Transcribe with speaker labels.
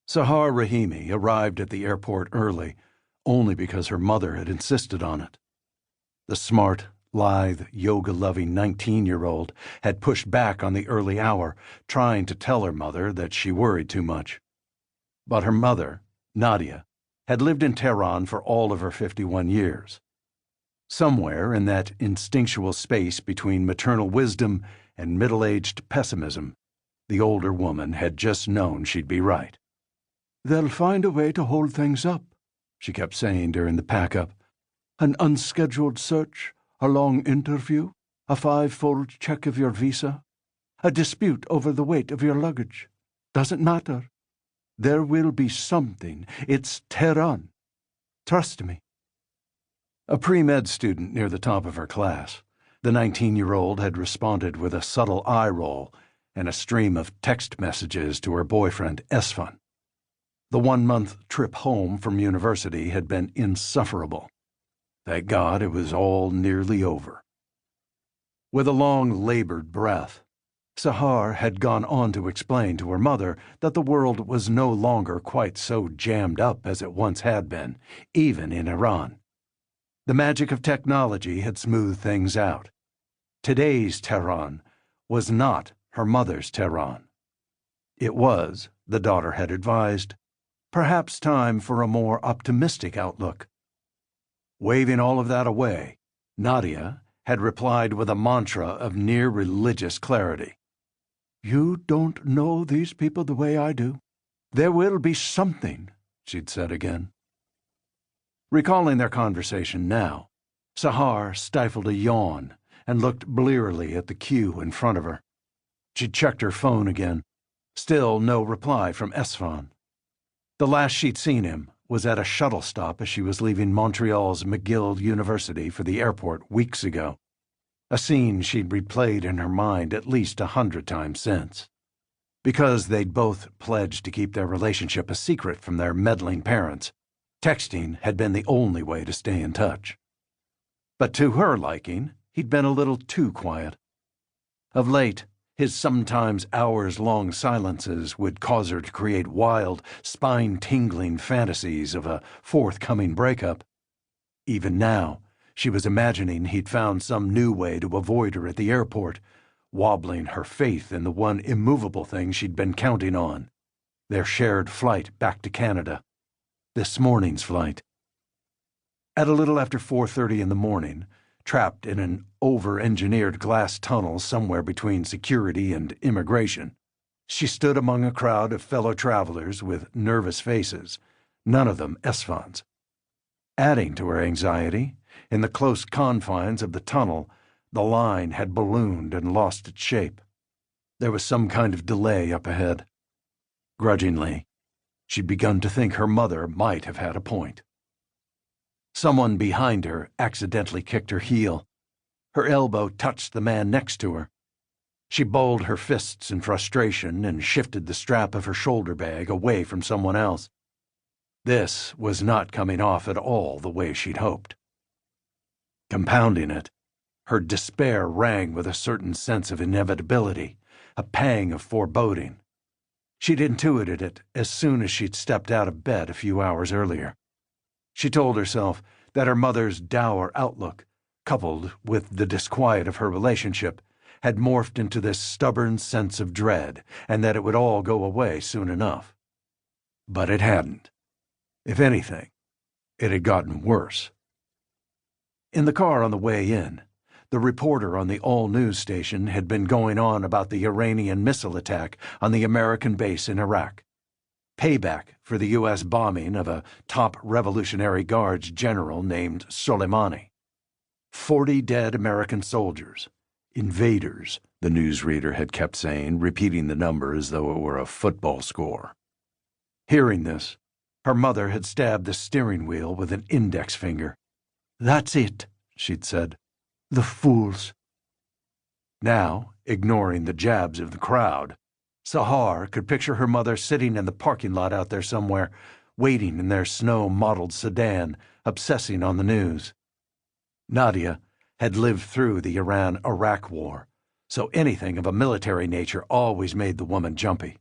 Speaker 1: Sahar Rahimi arrived at the airport early, only because her mother had insisted on it. The smart, lithe, yoga-loving 19-year-old had pushed back on the early hour, trying to tell her mother that she worried too much. But her mother, Nadia, had lived in Tehran for all of her 51 years. Somewhere in that instinctual space between maternal wisdom and middle-aged pessimism, the older woman had just known she'd be right. "They'll find a way to hold things up," she kept saying during the pack-up. "An unscheduled search, a long interview, a 5-fold check of your visa, a dispute over the weight of your luggage. Doesn't matter. There will be something. It's Tehran. Trust me." A pre-med student near the top of her class, the 19-year-old had responded with a subtle eye roll and a stream of text messages to her boyfriend, Esfan. The 1-month trip home from university had been insufferable. Thank God it was all nearly over. With a long, labored breath, Sahar had gone on to explain to her mother that the world was no longer quite so jammed up as it once had been, even in Iran. The magic of technology had smoothed things out. Today's Tehran was not her mother's Tehran. It was, the daughter had advised, perhaps time for a more optimistic outlook. Waving all of that away, Nadia had replied with a mantra of near-religious clarity. "You don't know these people the way I do. There will be something," she'd said again. Recalling their conversation now, Sahar stifled a yawn and looked blearily at the queue in front of her. She checked her phone again. Still no reply from Esfan. The last she'd seen him was at a shuttle stop as she was leaving Montreal's McGill University for the airport weeks ago, a scene she'd replayed in her mind at least 100 times since. Because they'd both pledged to keep their relationship a secret from their meddling parents, texting had been the only way to stay in touch. But to her liking, he'd been a little too quiet. Of late, his sometimes hours-long silences would cause her to create wild, spine-tingling fantasies of a forthcoming breakup. Even now, she was imagining he'd found some new way to avoid her at the airport, wobbling her faith in the one immovable thing she'd been counting on, their shared flight back to Canada. This morning's flight. At a little after 4:30 in the morning, trapped in an over-engineered glass tunnel somewhere between security and immigration, she stood among a crowd of fellow travelers with nervous faces, none of them Esfan's. Adding to her anxiety, in the close confines of the tunnel, the line had ballooned and lost its shape. There was some kind of delay up ahead. Grudgingly, she'd begun to think her mother might have had a point. Someone behind her accidentally kicked her heel. Her elbow touched the man next to her. She balled her fists in frustration and shifted the strap of her shoulder bag away from someone else. This was not coming off at all the way she'd hoped. Compounding it, her despair rang with a certain sense of inevitability, a pang of foreboding. She'd intuited it as soon as she'd stepped out of bed a few hours earlier. She told herself that her mother's dour outlook, coupled with the disquiet of her relationship, had morphed into this stubborn sense of dread, and that it would all go away soon enough. But it hadn't. If anything, it had gotten worse. In the car on the way in, the reporter on the all-news station had been going on about the Iranian missile attack on the American base in Iraq. Payback for the U.S. bombing of a top Revolutionary Guards general named Soleimani. 40 dead American soldiers. Invaders, the newsreader had kept saying, repeating the number as though it were a football score. Hearing this, her mother had stabbed the steering wheel with an index finger. "That's it," she'd said. "The fools." Now, ignoring the jabs of the crowd, Sahar could picture her mother sitting in the parking lot out there somewhere, waiting in their snow-mottled sedan, obsessing on the news. Nadia had lived through the Iran-Iraq war, so anything of a military nature always made the woman jumpy.